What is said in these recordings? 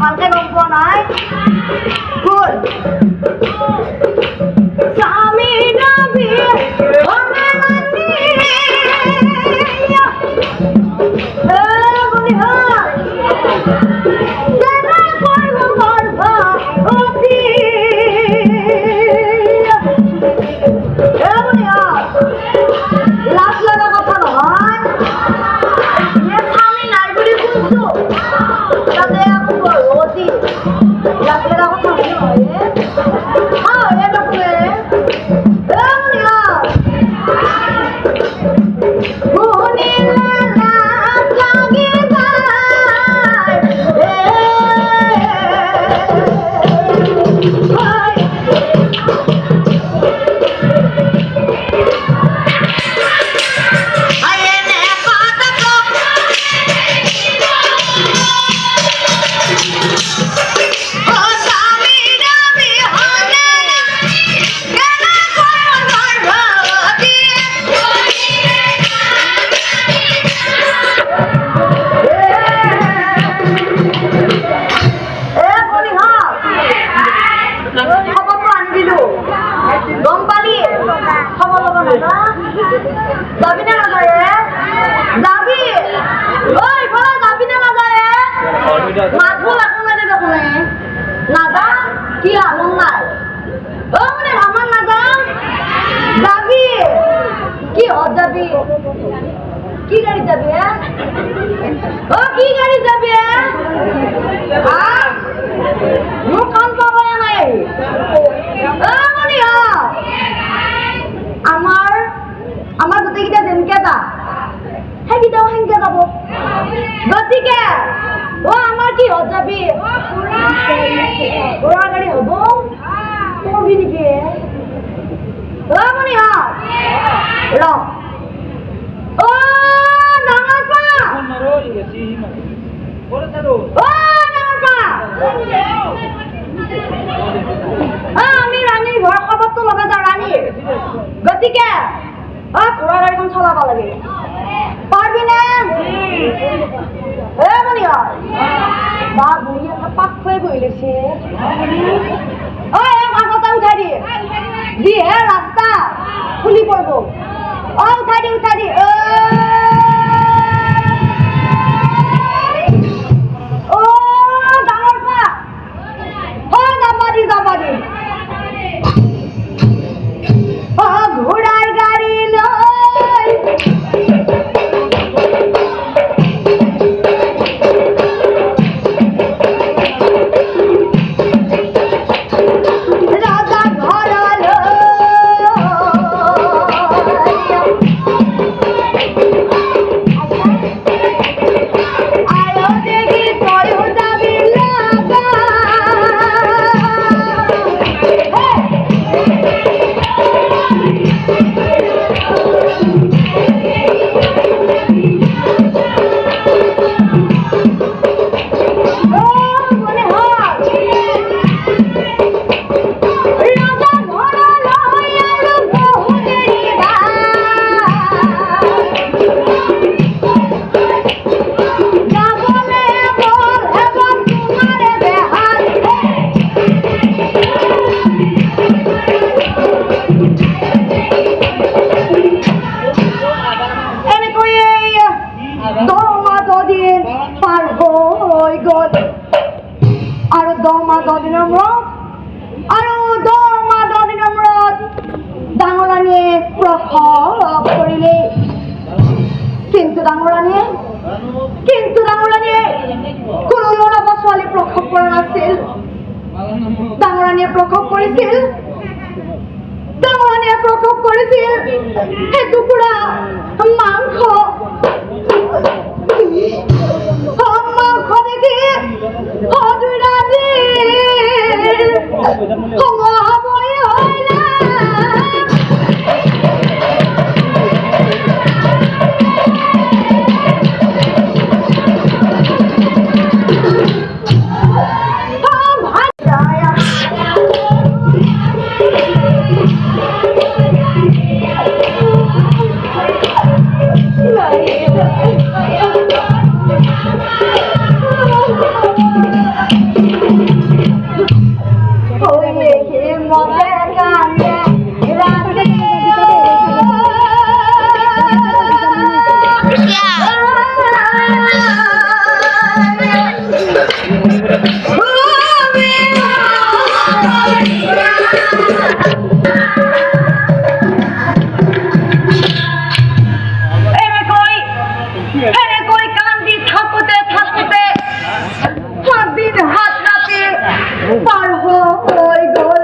ভালকে গম পোৱা নাই কোন স্বামী নবী যাবি না যায় যাবি ওই বলা যাবি না যায় মাছবো এখন না দেখো না দা কি আমন নাই ও মানে আমার না দা যাবি কি হ যাবি কি গাড়ি যাবি ও কি গাড়ি যাবি হ্যাঁ মুখ কান পাবো নাই ও মানে আমার গোটেইকেইটা যেনকে যা সেইকেইটাও সেনকে যাব গতিকে অ আমাৰ কি হত যাবি ঘোঁৰা গাড়ী হ'ব কবি নেকি অ মনি ৰ অ ডাঙৰ পা আমি ৰাণীৰ ঘৰৰ খবৰটো ল'ব যাওঁ ৰাণীৰ গতিকে ঘোঁৰা গাড়ীখন চলাব লাগে পারবি না মনি বা বুড়ি একটা পাক হয়ে বইলেছে আগতা উঠাই দি হে রাস্তা খুলি পড়বো উঠাই দি ডাঙর পা যাবাদি ঘোড়ার গাড়ি লয় রাজা ঘরাল আয়ো দেখি তয় যাবি লাগা ডাঙরানিয়ে প্রখর করিলে কিন্তু ডাঙরানিয়ে কোনো ল'ৰা বা ছোৱালী প্ৰসৱ কৰা নাছিল ডাঙৰানিয়ে প্ৰসৱ কৰিছিল এটুকুৰা মাংস দেখি পাৰ হৈ গ'ল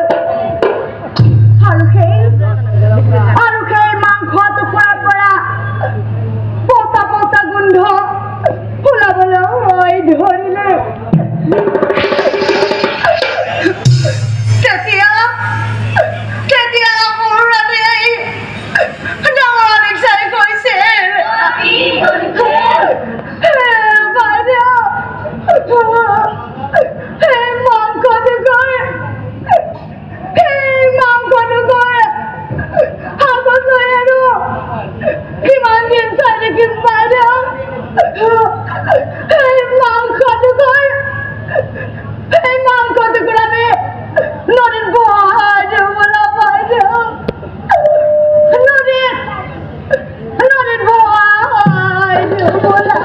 আৰু সেই মাংস টুকুৰাৰ পৰা পচা পচা গোন্ধ ওলাবলৈ ধৰিলে। তেতিয়া মোৰ ৰাতিয়ে ডাঙৰনিক চাই কৈছে, বাইদেউ মাংসটুকুৰ আগলৈ আৰু কিমান দিন চাই থাকিম বাইদেউ? মাংসটুকুৰ আমি নদীত বহাই দিওঁ বোলা বাইদেউ, নদীত বহাই দিওঁ বোলা।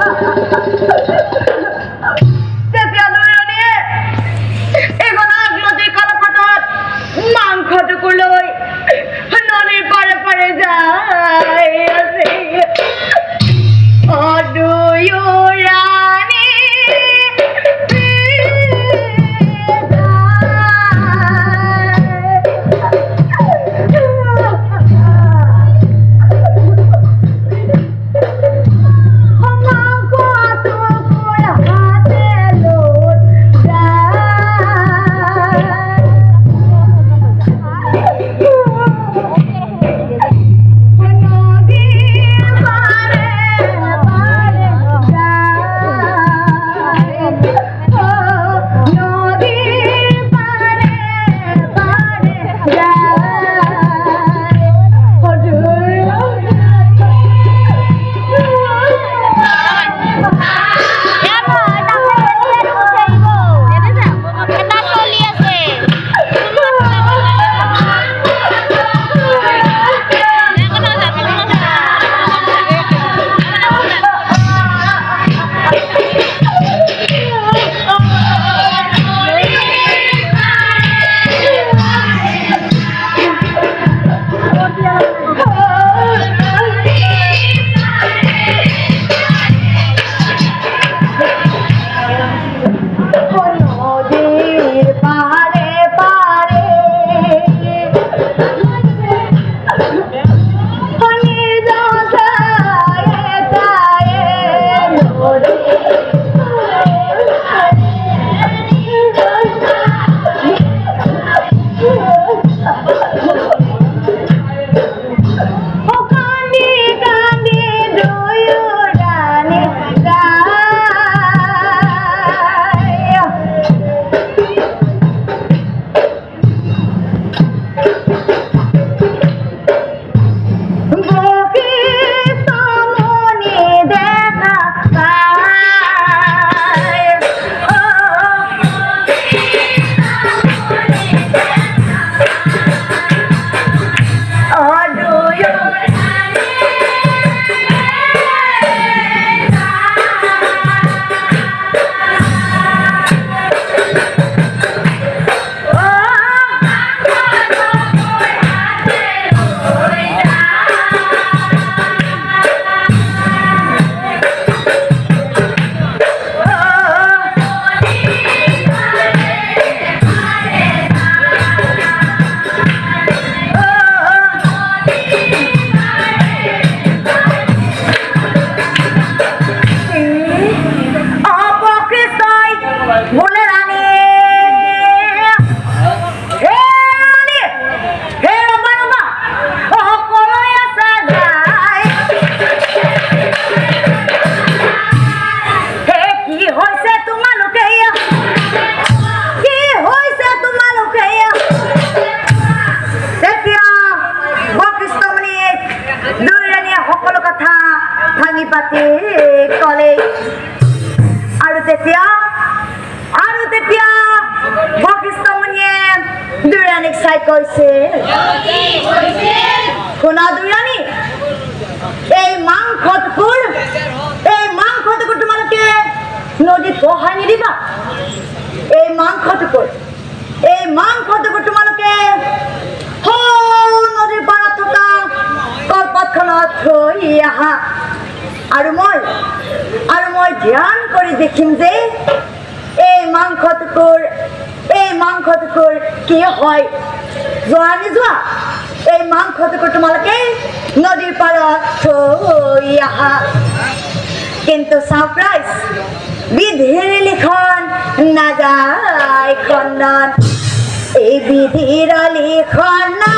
তেতিয়া দুয়োজনীয়ে এইখন আগলতি কলপাতত মাংসটুকুৰ লৈ নদীৰ পাৰে পাৰে যাই আছে। দুয়োৰাণী পাতি কলে আৰু তেতিয়া বশিষ্ঠমুনিয়ে দুৰাণীক চাই কৈছে, শুনা দুৰাণী, এই মাংসটুকুৰ তোমালোকে নদীত বহাই নিদিবা। এই মাংসটুকুৰ তোমালোকে নদীৰ পাৰত থকা কলপাতখনত থৈ আহা আৰু মই ধ্যান কৰি দেখিম যে এই মাংসটুকুৰ মাংসটোৰ কি হয় যোৱা নোযোৱা এই মাংসটোৰ তোমালোকে নদীৰ পাৰত থৈ আহা কিন্তু সারপ্রাইজ বিধির লিখন নাযায় খণ্ডন এই বিধির লিখন না